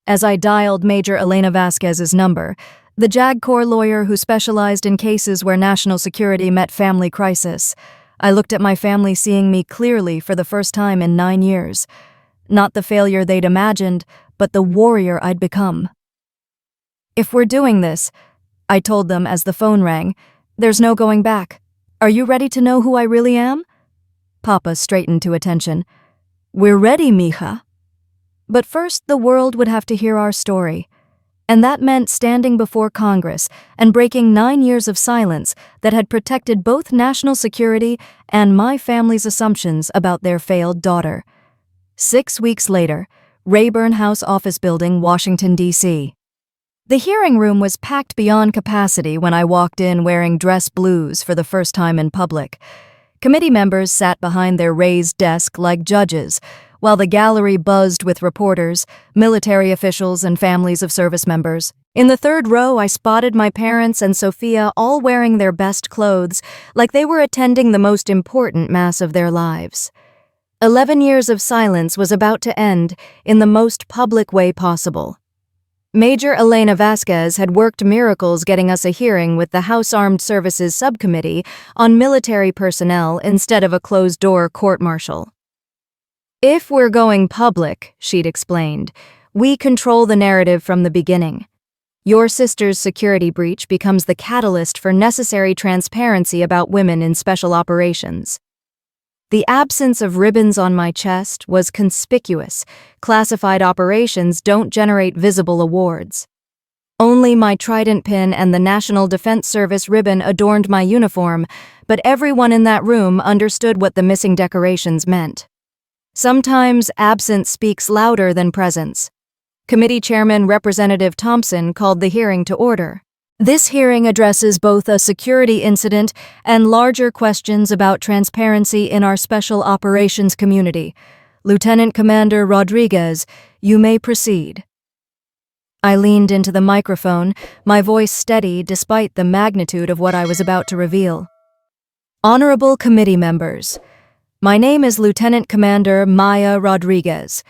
As I dialed Major Elena Vasquez's number, the JAG Corps lawyer who specialized in cases where national security met family crisis, I looked at my family, seeing me clearly for the first time in 9 years. Not the failure they'd imagined, but the warrior I'd become. If we're doing this, I told them as the phone rang, there's no going back. Are you ready to know who I really am? Papa straightened to attention. We're ready, mija. But first, the world would have to hear our story. And that meant standing before Congress and breaking 9 years of silence that had protected both national security and my family's assumptions about their failed daughter. 6 weeks later, Rayburn House Office Building, Washington, D.C. The hearing room was packed beyond capacity when I walked in wearing dress blues for the first time in public. Committee members sat behind their raised desk like judges, while the gallery buzzed with reporters, military officials, and families of service members. In the third row, I spotted my parents and Sophia all wearing their best clothes, like they were attending the most important mass of their lives. 11 years of silence was about to end in the most public way possible. Major Elena Vasquez had worked miracles getting us a hearing with the House Armed Services Subcommittee on military personnel instead of a closed-door court-martial. "If we're going public," she'd explained, "we control the narrative from the beginning. Your sister's security breach becomes the catalyst for necessary transparency about women in special operations." The absence of ribbons on my chest was conspicuous. Classified operations don't generate visible awards. Only my Trident pin and the National Defense Service ribbon adorned my uniform, but everyone in that room understood what the missing decorations meant. Sometimes absence speaks louder than presence. Committee Chairman Representative Thompson called the hearing to order. This hearing addresses both a security incident and larger questions about transparency in our special operations community. Lieutenant Commander Rodriguez, you may proceed. I leaned into the microphone, my voice steady despite the magnitude of what I was about to reveal. Honorable committee members, my name is Lieutenant Commander Maya Rodriguez.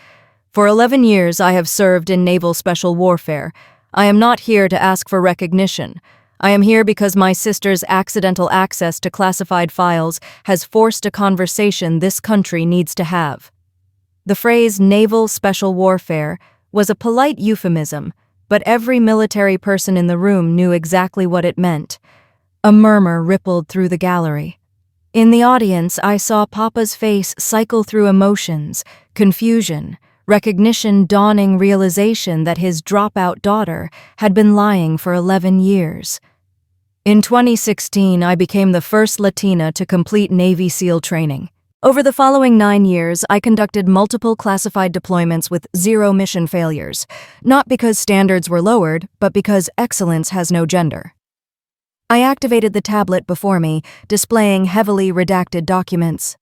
For 11 years I have served in naval special warfare. I am not here to ask for recognition. I am here because my sister's accidental access to classified files has forced a conversation this country needs to have. The phrase naval special warfare was a polite euphemism, but every military person in the room knew exactly what it meant. A murmur rippled through the gallery. In the audience, I saw Papa's face cycle through emotions, confusion, recognition, dawning realization that his dropout daughter had been lying for 11 years. In 2016, I became the first Latina to complete Navy SEAL training. Over the following 9 years, I conducted multiple classified deployments with 0 mission failures, not because standards were lowered, but because excellence has no gender. I activated the tablet before me, displaying heavily redacted documents.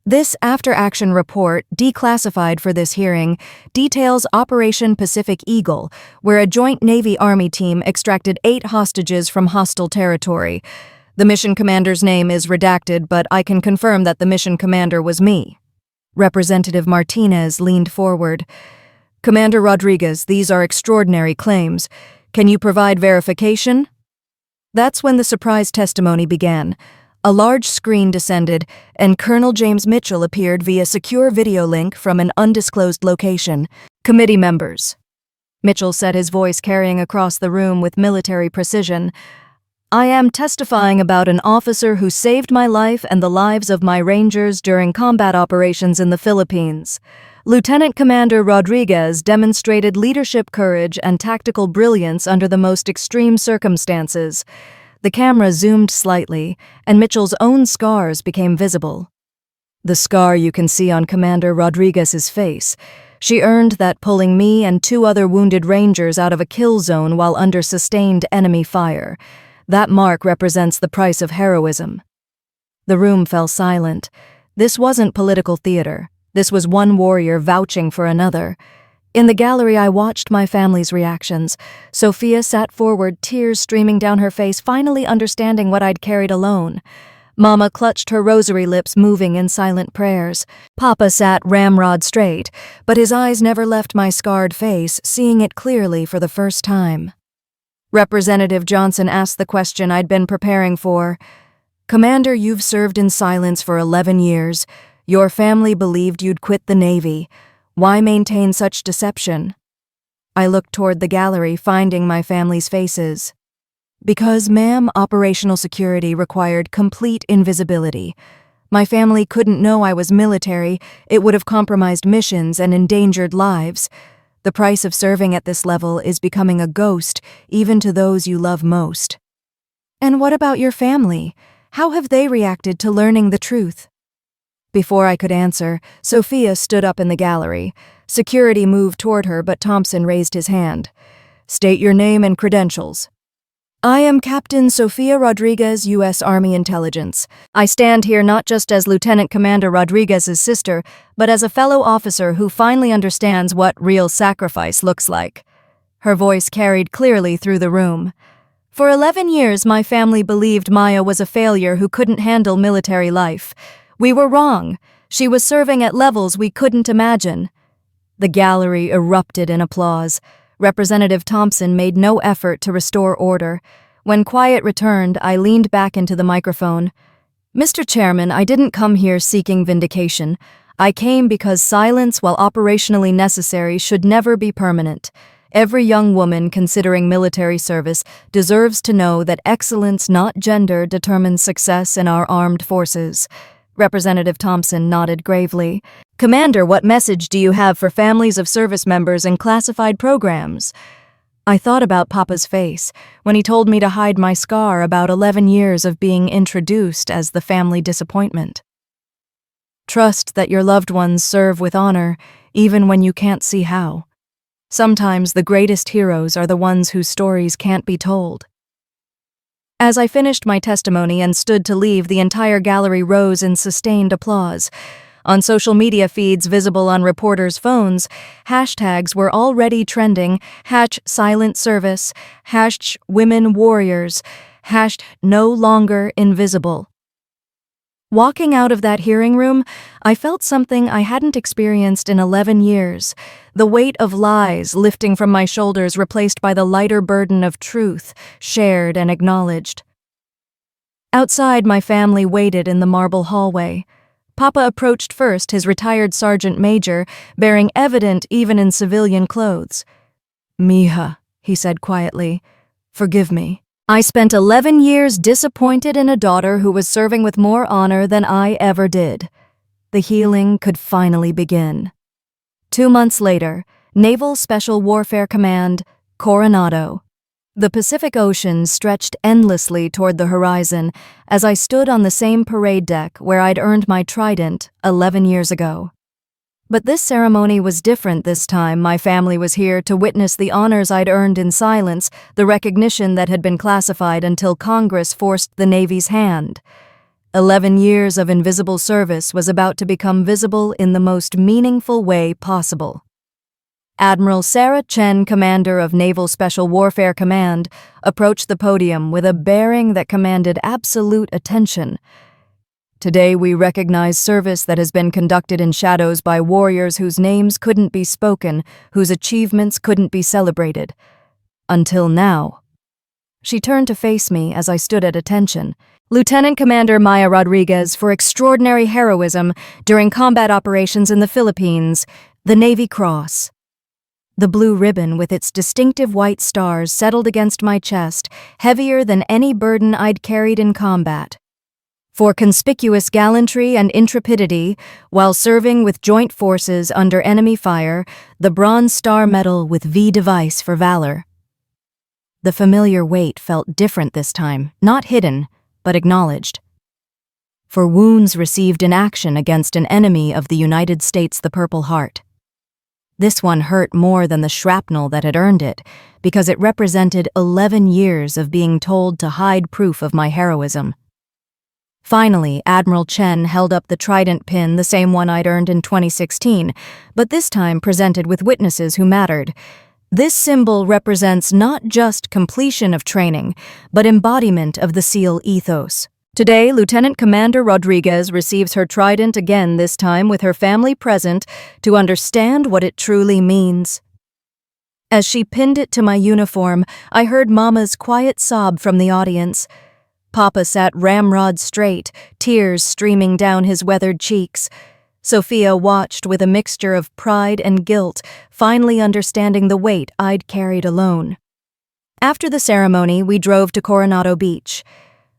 This after-action report, declassified for this hearing, details Operation Pacific Eagle, where a joint Navy-Army team extracted 8 hostages from hostile territory. The mission commander's name is redacted, but I can confirm that the mission commander was me. Representative Martinez leaned forward. "Commander Rodriguez, these are extraordinary claims. Can you provide verification?" That's when the surprise testimony began. A large screen descended, and Colonel James Mitchell appeared via secure video link from an undisclosed location. "Committee members," Mitchell said, his voice carrying across the room with military precision, "I am testifying about an officer who saved my life and the lives of my Rangers during combat operations in the Philippines. Lieutenant Commander Rodriguez demonstrated leadership courage and tactical brilliance under the most extreme circumstances." The camera zoomed slightly, and Mitchell's own scars became visible. "The scar you can see on Commander Rodriguez's face. She earned that pulling me and 2 other wounded Rangers out of a kill zone while under sustained enemy fire. That mark represents the price of heroism." The room fell silent. This wasn't political theater. This was one warrior vouching for another. In the gallery, I watched my family's reactions. Sophia sat forward, tears streaming down her face, finally understanding what I'd carried alone. Mama clutched her rosary lips, moving in silent prayers. Papa sat ramrod straight, but his eyes never left my scarred face, seeing it clearly for the first time. Representative Johnson asked the question I'd been preparing for. "Commander, you've served in silence for 11 years. Your family believed you'd quit the Navy. Why maintain such deception?" I looked toward the gallery, finding my family's faces. "Because, ma'am, operational security required complete invisibility. My family couldn't know I was military. It would have compromised missions and endangered lives. The price of serving at this level is becoming a ghost, even to those you love most." "And what about your family? How have they reacted to learning the truth?" Before I could answer, Sophia stood up in the gallery. Security moved toward her, but Thompson raised his hand. "State your name and credentials." "I am Captain Sophia Rodriguez, U.S. Army Intelligence. I stand here not just as Lieutenant Commander Rodriguez's sister, but as a fellow officer who finally understands what real sacrifice looks like." Her voice carried clearly through the room. "For 11 years, my family believed Maya was a failure who couldn't handle military life. We were wrong. She was serving at levels we couldn't imagine." The gallery erupted in applause. Representative Thompson made no effort to restore order. When quiet returned, I leaned back into the microphone. Mr. Chairman, I didn't come here seeking vindication. I came because silence, while operationally necessary, should never be permanent. Every young woman considering military service deserves to know that excellence, not gender, determines success in our armed forces. Representative Thompson nodded gravely. Commander, what message do you have for families of service members in classified programs? I thought about Papa's face when he told me to hide my scar about 11 years of being introduced as the family disappointment. Trust that your loved ones serve with honor, even when you can't see how. Sometimes the greatest heroes are the ones whose stories can't be told. As I finished my testimony and stood to leave, the entire gallery rose in sustained applause. On social media feeds visible on reporters' phones, hashtags were already trending: #SilentService, #WomenWarriors, #NoLongerInvisible. Walking out of that hearing room, I felt something I hadn't experienced in 11 years. The weight of lies lifting from my shoulders, replaced by the lighter burden of truth, shared and acknowledged. Outside, my family waited in the marble hallway. Papa approached first, his retired sergeant major, bearing evidence even in civilian clothes. "Mija," he said quietly, "forgive me. I spent 11 years disappointed in a daughter who was serving with more honor than I ever did." The healing could finally begin. 2 months later, Naval Special Warfare Command, Coronado. The Pacific Ocean stretched endlessly toward the horizon as I stood on the same parade deck where I'd earned my trident 11 years ago. But this ceremony was different this time. My family was here to witness the honors I'd earned in silence, the recognition that had been classified until Congress forced the Navy's hand. 11 years of invisible service was about to become visible in the most meaningful way possible. Admiral Sarah Chen, commander of Naval Special Warfare Command, approached the podium with a bearing that commanded absolute attention. "Today we recognize service that has been conducted in shadows by warriors whose names couldn't be spoken, whose achievements couldn't be celebrated. Until now." She turned to face me as I stood at attention. "Lieutenant Commander Maya Rodriguez for extraordinary heroism during combat operations in the Philippines, the Navy Cross." The blue ribbon with its distinctive white stars settled against my chest, heavier than any burden I'd carried in combat. "For conspicuous gallantry and intrepidity while serving with joint forces under enemy fire, the Bronze Star Medal with V device for valor." The familiar weight felt different this time, not hidden, but acknowledged. "For wounds received in action against an enemy of the United States, the Purple Heart." This one hurt more than the shrapnel that had earned it, because it represented 11 years of being told to hide proof of my heroism. Finally, Admiral Chen held up the trident pin, the same one I'd earned in 2016, but this time presented with witnesses who mattered. This symbol represents not just completion of training, but embodiment of the SEAL ethos. Today, Lieutenant Commander Rodriguez receives her trident again, this time with her family present, to understand what it truly means. As she pinned it to my uniform, I heard Mama's quiet sob from the audience. Papa sat ramrod straight, tears streaming down his weathered cheeks. Sophia watched with a mixture of pride and guilt, finally understanding the weight I'd carried alone. After the ceremony, we drove to Coronado Beach.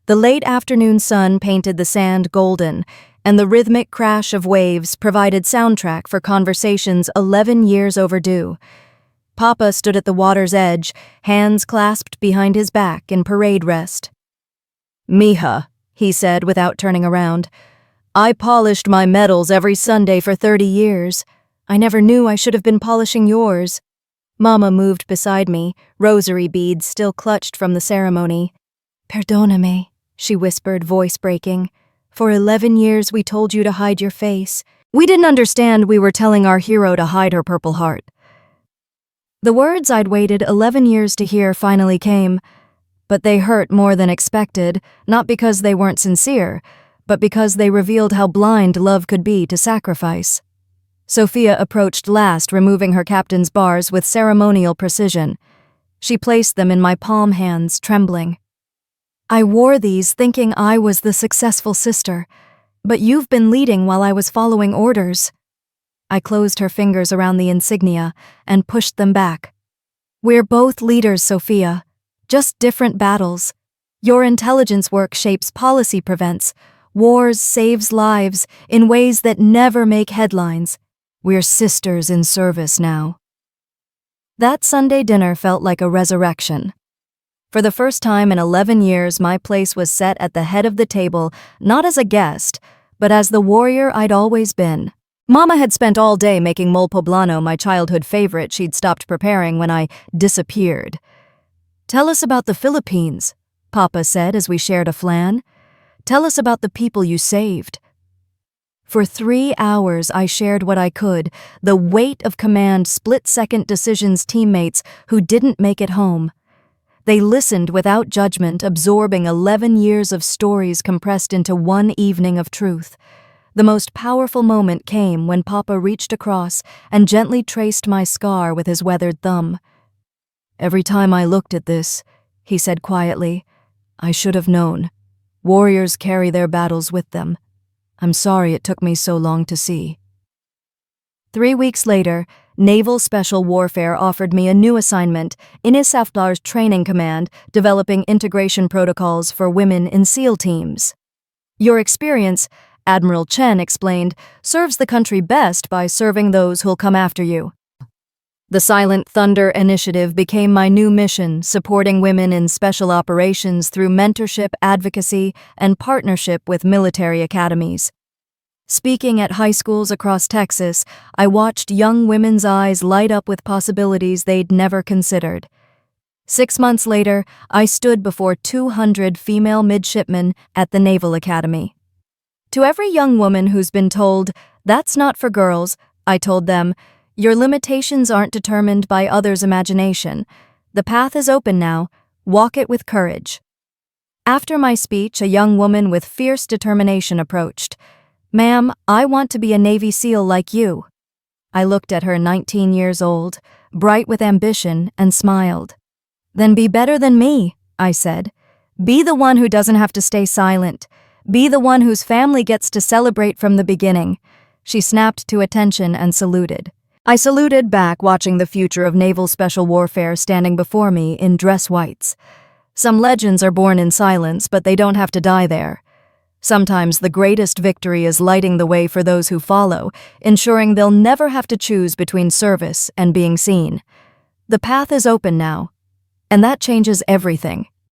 The late afternoon sun painted the sand golden, and the rhythmic crash of waves provided soundtrack for conversations 11 years overdue. Papa stood at the water's edge, hands clasped behind his back in parade rest. "Mija," he said without turning around, "I polished my medals every Sunday for 30 years. I never knew I should have been polishing yours." Mama moved beside me, rosary beads still clutched from the ceremony. "Perdóname," she whispered, voice breaking. "For 11 years we told you to hide your face. We didn't understand we were telling our hero to hide her Purple Heart." The words I'd waited 11 years to hear finally came. But they hurt more than expected, not because they weren't sincere, but because they revealed how blind love could be to sacrifice. Sophia approached last, removing her captain's bars with ceremonial precision. She placed them in my palm hands, trembling. I wore these thinking I was the successful sister, but you've been leading while I was following orders. I closed her fingers around the insignia and pushed them back. We're both leaders, Sophia, just different battles. Your intelligence work shapes policy, prevents wars, saves lives in ways that never make headlines. We're sisters in service now. That Sunday dinner felt like a resurrection. For the first time in 11 years, my place was set at the head of the table, not as a guest, but as the warrior I'd always been. Mama had spent all day making mole poblano, my childhood favorite she'd stopped preparing when I disappeared. Tell us about the Philippines, Papa said as we shared a flan. Tell us about the people you saved. For 3 hours, I shared what I could, the weight of command, split-second decisions, teammates who didn't make it home. They listened without judgment, absorbing 11 years of stories compressed into one evening of truth. The most powerful moment came when Papa reached across and gently traced my scar with his weathered thumb. Every time I looked at this, he said quietly, I should have known. Warriors carry their battles with them. I'm sorry it took me so long to see. 3 weeks later, Naval Special Warfare offered me a new assignment in ISAF's training command, developing integration protocols for women in SEAL teams. Your experience, Admiral Chen explained, serves the country best by serving those who'll come after you. The Silent Thunder Initiative became my new mission, supporting women in special operations through mentorship, advocacy, and partnership with military academies. Speaking at high schools across Texas, I watched young women's eyes light up with possibilities they'd never considered. 6 months later, I stood before 200 female midshipmen at the Naval Academy. To every young woman who's been told, "That's not for girls," I told them, "Your limitations aren't determined by others' imagination. The path is open now. Walk it with courage." After my speech, a young woman with fierce determination approached. "Ma'am, I want to be a Navy SEAL like you." I looked at her, 19 years old, bright with ambition, and smiled. "Then be better than me," I said. "Be the one who doesn't have to stay silent. Be the one whose family gets to celebrate from the beginning." She snapped to attention and saluted. I saluted back, watching the future of naval special warfare standing before me in dress whites. Some legends are born in silence, but they don't have to die there. Sometimes the greatest victory is lighting the way for those who follow, ensuring they'll never have to choose between service and being seen. The path is open now, and that changes everything.